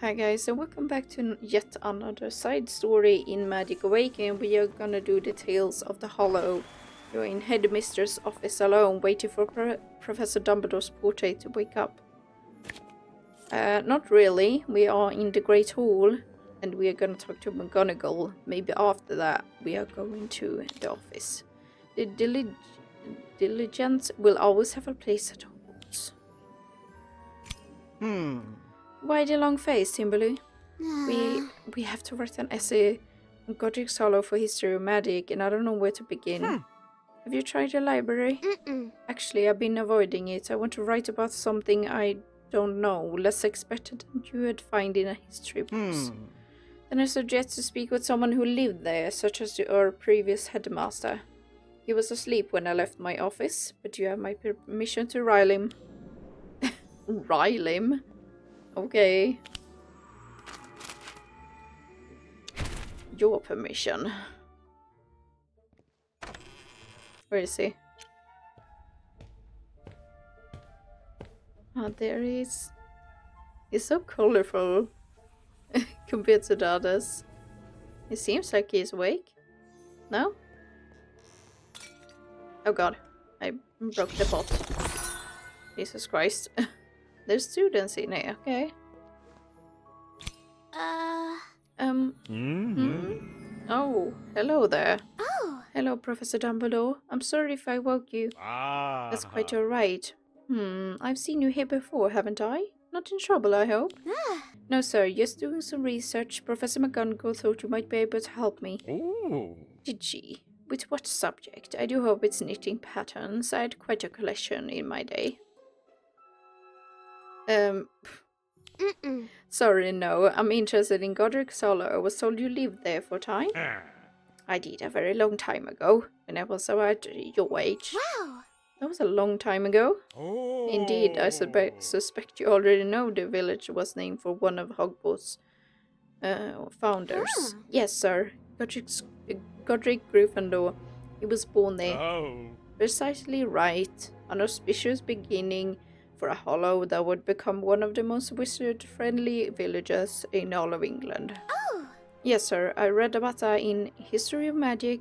Hi guys, and welcome back to yet another side story in Magic Awakened. We are gonna do the Tales of the Hollow. You're in Headmistress' office alone, waiting for Professor Dumbledore's portrait to wake up. Not really. We are in the Great Hall, and we are gonna talk to McGonagall. Maybe after that, we are going to the office. The diligence will always have a place at Hogwarts. Why the long face, Timberly? We have to write an essay on Godric's Hollow for history of magic, and I don't know where to begin. Have you tried the library? Actually, I've been avoiding it. I want to write about something I don't know, less expected than you would find in a history book. Then I suggest to speak with someone who lived there, such as our previous headmaster. He was asleep when I left my office, but you have my permission to rile him. Rile him? Okay. Your permission. Where is he? Ah, there he is. He's so colorful compared to the others. It seems like he's awake. No? Oh god, I broke the pot. Jesus Christ. There's students in here, okay. Oh, hello there. Oh. Hello, Professor Dumbledore. I'm sorry if I woke you. That's quite alright. I've seen you here before, haven't I? Not in trouble, I hope? No, sir, just doing some research. Professor McGonagall thought you might be able to help me. Ooh. Did she? With what subject? I do hope it's knitting patterns. I had quite a collection in my day. Sorry, no. I'm interested in Godric's Hollow. I was told you lived there for a time. I did, a very long time ago, when I was about your age. Wow. That was a long time ago. Oh. Indeed, I suspect you already know the village was named for one of Hogwarts' founders. Yes, sir. Godric Gryffindor. He was born there. Oh. Precisely right. An auspicious beginning for a hollow that would become one of the most wizard-friendly villages in all of England. Oh. Yes, sir. I read about that in History of Magic.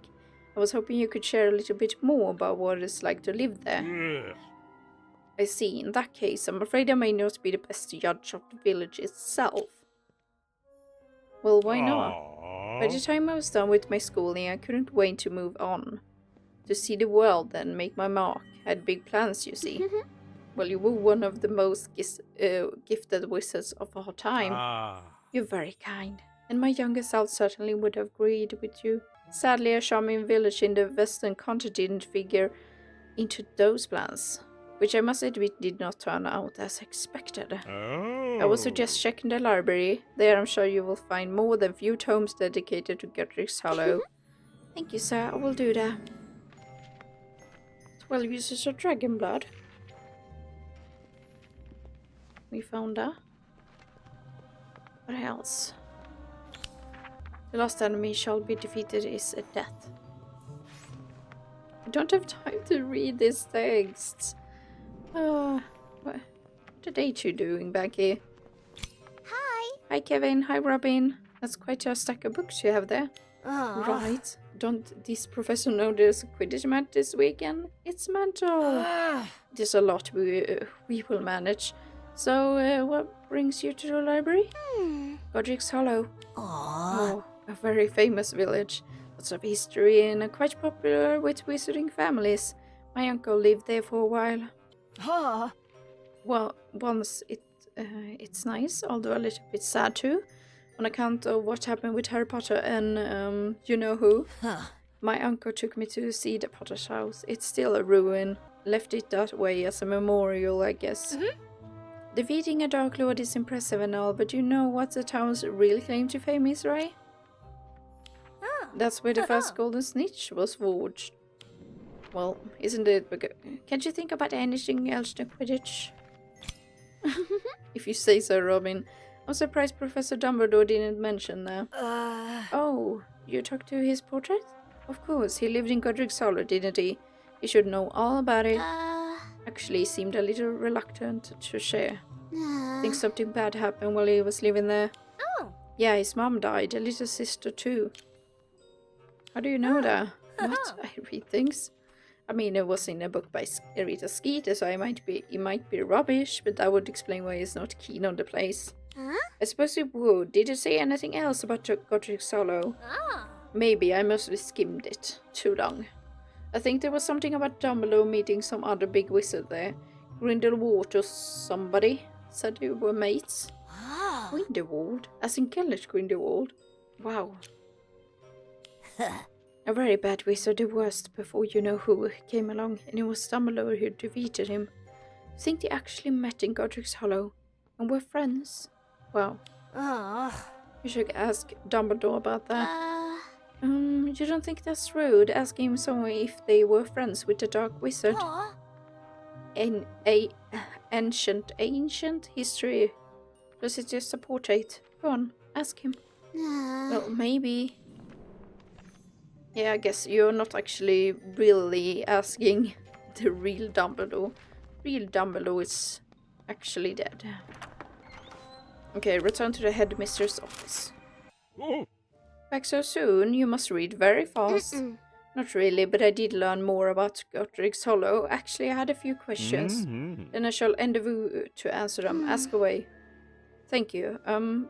I was hoping you could share a little bit more about what it's like to live there. Ugh. I see. In that case, I'm afraid I may not be the best judge of the village itself. Well, why not? By the time I was done with my schooling, I couldn't wait to move on. To see the world and make my mark. I had big plans, you see. Well, you were one of the most gifted wizards of our time. You're very kind. And my younger self certainly would have agreed with you. Sadly, a charming village in the western country didn't figure into those plans, which I must admit did not turn out as expected. Oh. I would suggest checking the library. There I'm sure you will find more than few tomes dedicated to Godric's Hollow. Thank you, sir. I will do that. 12 uses of dragon blood. We found that. What else? The last enemy shall be defeated is a death. I don't have time to read these texts. What are they two doing back here? Hi. Hi Kevin, hi Robin. That's quite a stack of books you have there. Right. Don't this professor know there's a Quidditch match this weekend? It's mental. There's a lot we will manage. So, what brings you to the library? Godric's Hollow. Oh, a very famous village. Lots of history and quite popular with wizarding families. My uncle lived there for a while. Well, once it's nice, although a little bit sad too, on account of what happened with Harry Potter and you know who. My uncle took me to see the Potter's house. It's still a ruin. Left it that way as a memorial, I guess. Defeating a Dark Lord is impressive and all, but you know what the town's real claim to fame is, right? That's where the first golden snitch was forged. Well, isn't it? Can't you think about anything else than Quidditch? If you say so, Robin. I'm surprised Professor Dumbledore didn't mention that. Oh, you talked to his portrait? Of course, he lived in Godric's Hollow, didn't he? He should know all about it. Actually, he seemed a little reluctant to share. I think something bad happened while he was living there. Oh. Yeah, his mom died, a little sister too. How do you know that? What? I read things. I mean, it was in a book by Rita Skeeter, so it might be rubbish, but that would explain why he's not keen on the place. Huh? I suppose it would. Did you say anything else about Godric's Hollow? Oh. Maybe, I must have skimmed it. Too long. I think there was something about Dumbledore meeting some other big wizard there. Grindelwald or somebody said you were mates. Oh. Grindelwald? As in Gellert Grindelwald? Wow. A very bad wizard, the worst, before you know who came along, and it was Dumbledore who defeated him. I think they actually met in Godric's Hollow, and were friends. Wow. Oh. You should ask Dumbledore about that. You don't think that's rude, asking someone if they were friends with the Dark Wizard? Oh. In ancient history. Plus it's just a portrait. Go on, ask him. Well, maybe. Yeah, I guess you're not actually really asking the real Dumbledore. Real Dumbledore is actually dead. Okay, return to the headmistress' office. Oh. Back so soon? You must read very fast. Not really, but I did learn more about Godric's Hollow. Actually, I had a few questions. Then I shall endeavour to answer them. Ask away. Thank you.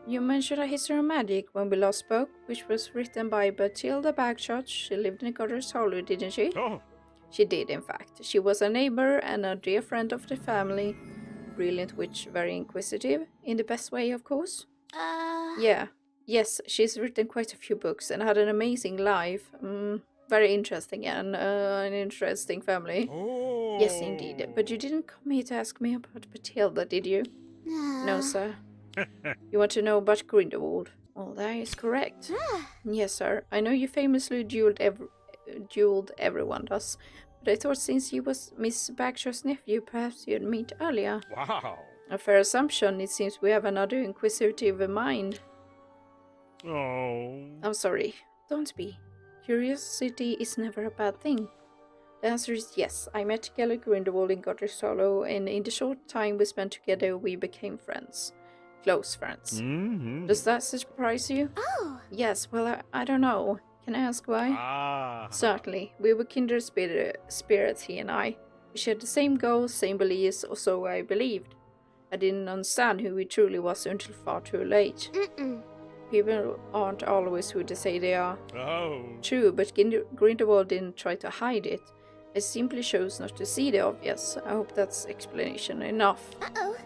You mentioned a history of magic when we last spoke, which was written by Bathilda Bagshot. She lived in Godric's Hollow, didn't she? Oh. She did, in fact. She was a neighbor and a dear friend of the family. Brilliant witch, very inquisitive. In the best way, of course. Yeah. Yes, she's written quite a few books and had an amazing life. Very interesting and an interesting family. Oh. Yes, indeed. But you didn't come here to ask me about Bathilda, did you? No, sir. You want to know about Grindelwald? Well, that is correct. Yes, sir. I know you famously dueled everyone does. But I thought since you was Miss Bagshaw's nephew, perhaps you'd meet earlier. Wow. A fair assumption. It seems we have another inquisitive mind. Oh. I'm sorry. Don't be. Curiosity is never a bad thing. The answer is yes. I met Gellert Grindelwald in Godric's Hollow, and in the short time we spent together, we became friends. Close friends. Does that surprise you? Oh. Yes, well, I don't know. Can I ask why? Ah. Certainly. We were kindred spirits, he and I. We shared the same goals, same beliefs, or so I believed. I didn't understand who he truly was until far too late. People aren't always who they say they are. Oh. True, but Grindelwald didn't try to hide it. It simply chose not to see the obvious. I hope that's explanation enough. Uh-oh.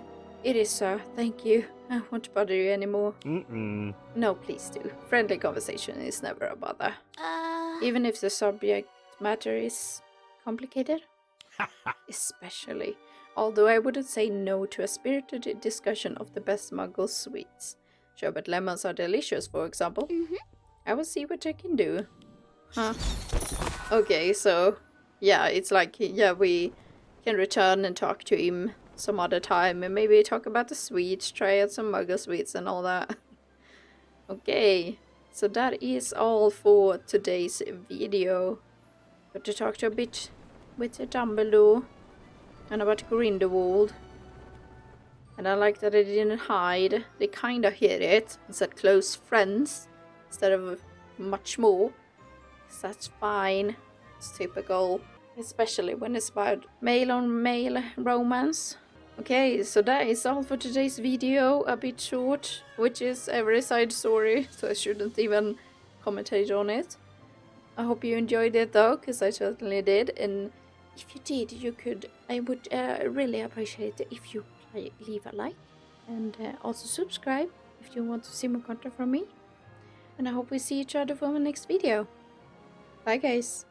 It is, sir. Thank you. I won't bother you anymore. No, please do. Friendly conversation is never a bother. Even if the subject matter is complicated. Especially. Although I wouldn't say no to a spirited discussion of the best muggle sweets. Sherbet lemons are delicious, for example. I will see what I can do. Huh. Okay, so... yeah, it's like, yeah, we can return and talk to him some other time. And maybe talk about the sweets, try out some muggle sweets and all that. Okay, so that is all for today's video. Got to talk to a bit with Dumbledore. And about Grindelwald. And I like that they didn't hide. They kinda hid it and said close friends instead of much more. So that's fine. It's typical. Especially when it's about male-on-male romance. Okay, so that is all for today's video. A bit short, which is every side story, so I shouldn't even commentate on it. I hope you enjoyed it though, because I certainly did. And if you did, I would really appreciate it if you leave a like and also subscribe if you want to see more content from me. And I hope we see each other for my next video. Bye guys.